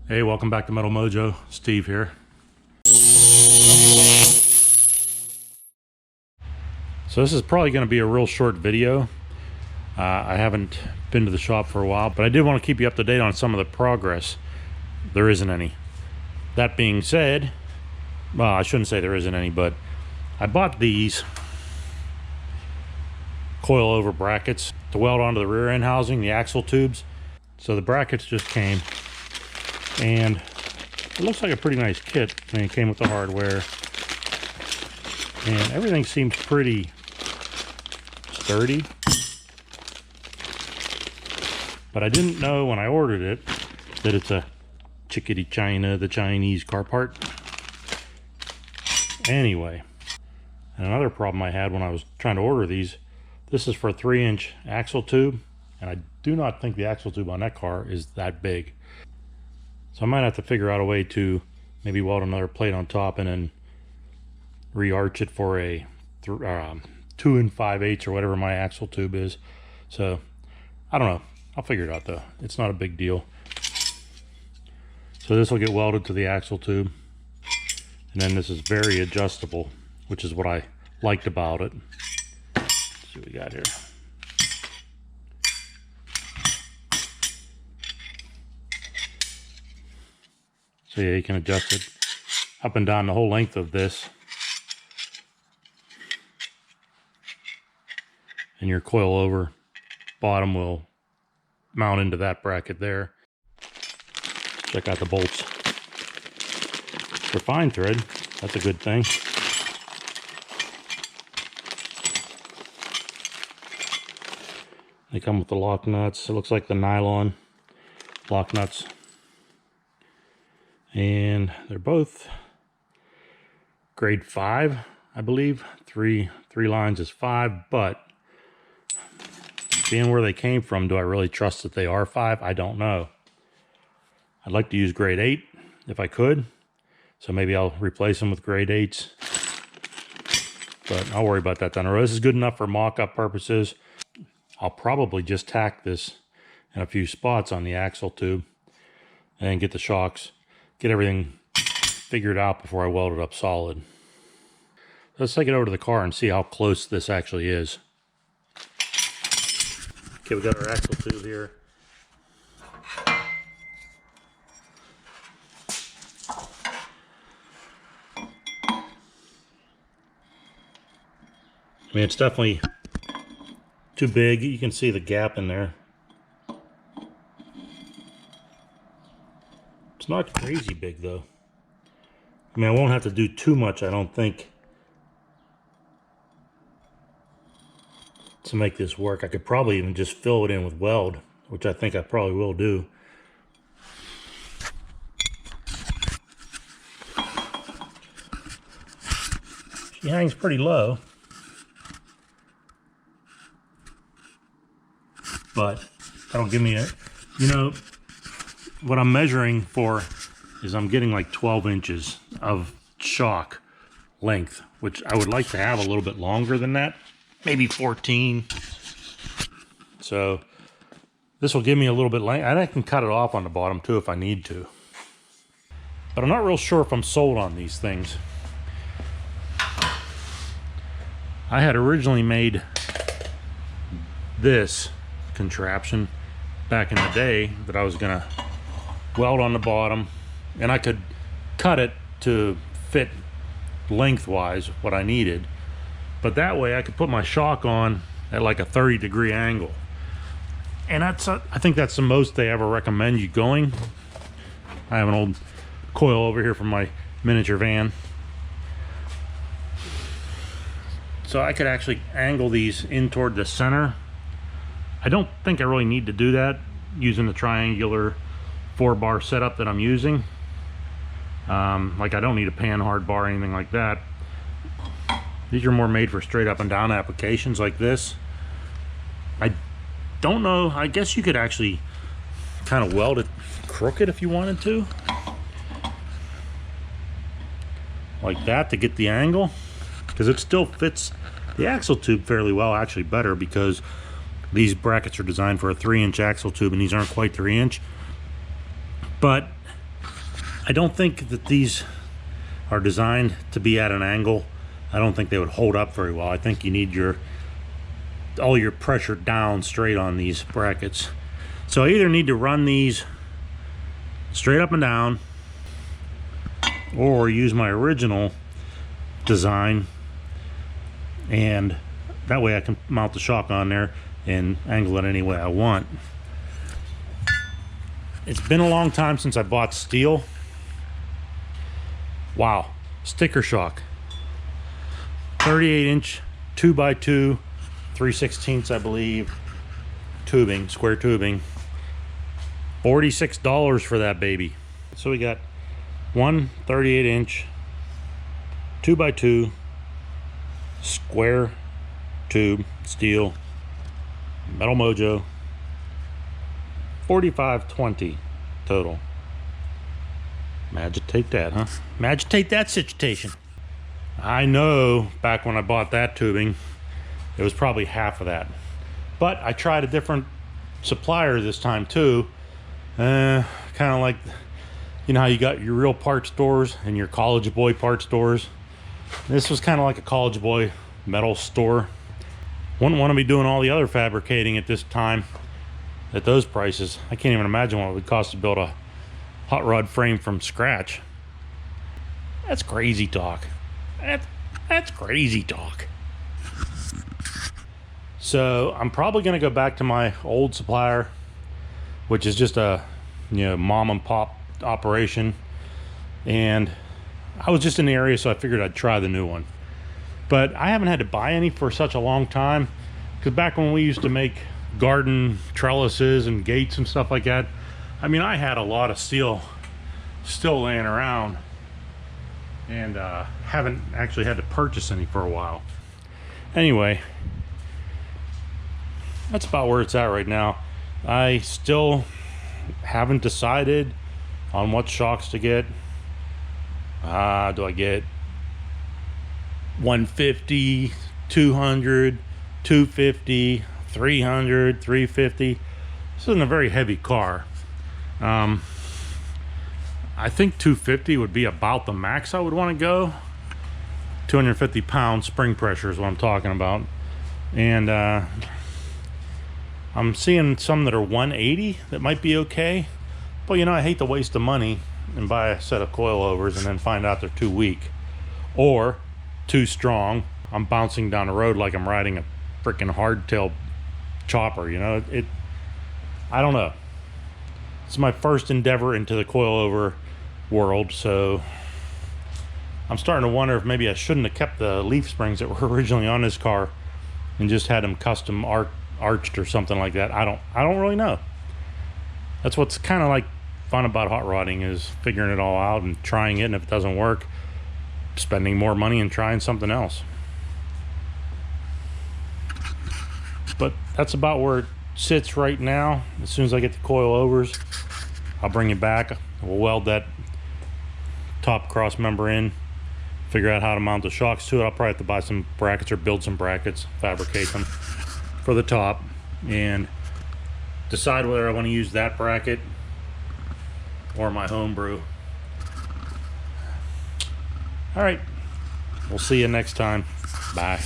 Hey, welcome back to Metal Mojo. Steve here. So this is probably going to be a real short video. I haven't been to the shop for a while, but I did want to keep you up to date on some of the progress. There isn't any. That being said, well, I shouldn't say there isn't any, but I bought these coil-over brackets to weld onto the rear end housing, the axle tubes. So the brackets just came, and it looks like a pretty nice kit. I mean, it came with the hardware, and everything seems pretty sturdy. But I didn't know when I ordered it that it's a chickadee China, the Chinese car part. Anyway, and another problem I had when I was trying to order these, this is for a 3-inch axle tube, and I do not think the axle tube on that car is that big. So I might have to figure out a way to maybe weld another plate on top and then re-arch it for a 2 5/8 or whatever my axle tube is. So I don't know. I'll figure it out though. It's not a big deal. So this will get welded to the axle tube, and then this is very adjustable, which is what I liked about it. Let's see what we got here. So yeah, you can adjust it up and down the whole length of this. And your coil over bottom will mount into that bracket there. Check out the bolts. They're fine thread. That's a good thing. They come with the lock nuts. It looks like the nylon lock nuts. And they're both grade 5, I believe. Three lines is 5, but being where they came from, do I really trust that they are 5? I don't know. I'd like to use grade 8 if I could. So maybe I'll replace them with grade 8s. But I'll worry about that down the road. This is good enough for mock-up purposes. I'll probably just tack this in a few spots on the axle tube and get the shocks, get everything figured out before I weld it up solid. Let's take it over to the car and see how close this actually is. Okay, we got our axle tube here. I mean, it's definitely too big. You can see the gap in there. It's not crazy big though. I mean, I won't have to do too much, I don't think, to make this work. I could probably even just fill it in with weld, which I think I probably will do. She hangs pretty low, but that'll give me a, you know, what I'm measuring for is I'm getting like 12 inches of shock length, which I would like to have a little bit longer than that, maybe 14. So this will give me a little bit length, and I can cut it off on the bottom too if I need to. But I'm not real sure if I'm sold on these things. I had originally made this contraption back in the day that I was gonna weld on the bottom, and I could cut it to fit lengthwise what I needed, but that way I could put my shock on at like a 30-degree angle, and that's I think that's the most they ever recommend you going. I have an old coil over here from my miniature van, so I could actually angle these in toward the center. I don't think I really need to do that using the triangular 4-bar setup that I'm using. Like, I don't need a pan hard bar or anything like that. These are more made for straight up and down applications like this. I don't know, I guess you could actually kind of weld it crooked if you wanted to, like that, to get the angle, because it still fits the axle tube fairly well, actually better, because these brackets are designed for a 3-inch axle tube and these aren't quite 3-inch. But I don't think that these are designed to be at an angle. I don't think they would hold up very well. I think you need all your pressure down straight on these brackets. So I either need to run these straight up and down, or use my original design, and that way I can mount the shock on there and angle it any way I want. It's been a long time since I bought steel. Wow, sticker shock. 38-inch 2x2 3/16 I believe tubing, square tubing. $46 for that baby. So we got one 38-inch 2x2 square tube steel Metal Mojo. $45.20 total. Magitate that, huh? Magitate that situation. I know back when I bought that tubing, it was probably half of that. But I tried a different supplier this time too. Kind of like, you know how you got your real parts stores and your college boy parts stores? This was kind of like a college boy metal store. Wouldn't want to be doing all the other fabricating at this time at those prices. I can't even imagine what it would cost to build a hot rod frame from scratch. That's crazy talk. That's crazy talk. So I'm probably going to go back to my old supplier, which is just a, you know, mom and pop operation. And I was just in the area, so I figured I'd try the new one. But I haven't had to buy any for such a long time, because back when we used to make garden trellises and gates and stuff like that, I mean, I had a lot of steel still laying around, and haven't actually had to purchase any for a while. Anyway, that's about where it's at right now. I still haven't decided on what shocks to get. Do I get 150, 200, 250, 300, 350? This isn't a very heavy car. I think 250 would be about the max I would want to go. 250 pound spring pressure is what I'm talking about. And I'm seeing some that are 180 that might be okay. But you know, I hate to waste the money and buy a set of coilovers and then find out they're too weak or too strong. I'm bouncing down the road like I'm riding a freaking hardtail chopper, you know. I don't know. It's my first endeavor into the coilover world, so I'm starting to wonder if maybe I shouldn't have kept the leaf springs that were originally on this car and just had them custom arched or something like that. I don't really know. That's what's kind of like fun about hot rodding, is figuring it all out and trying it, and if it doesn't work, spending more money and trying something else. But that's about where it sits right now. As soon as I get the coilovers, I'll bring it back. We'll weld that top cross member in, figure out how to mount the shocks to it. I'll probably have to buy some brackets or build some brackets, fabricate them for the top, and decide whether I want to use that bracket or my homebrew. All right, we'll see you next time. Bye.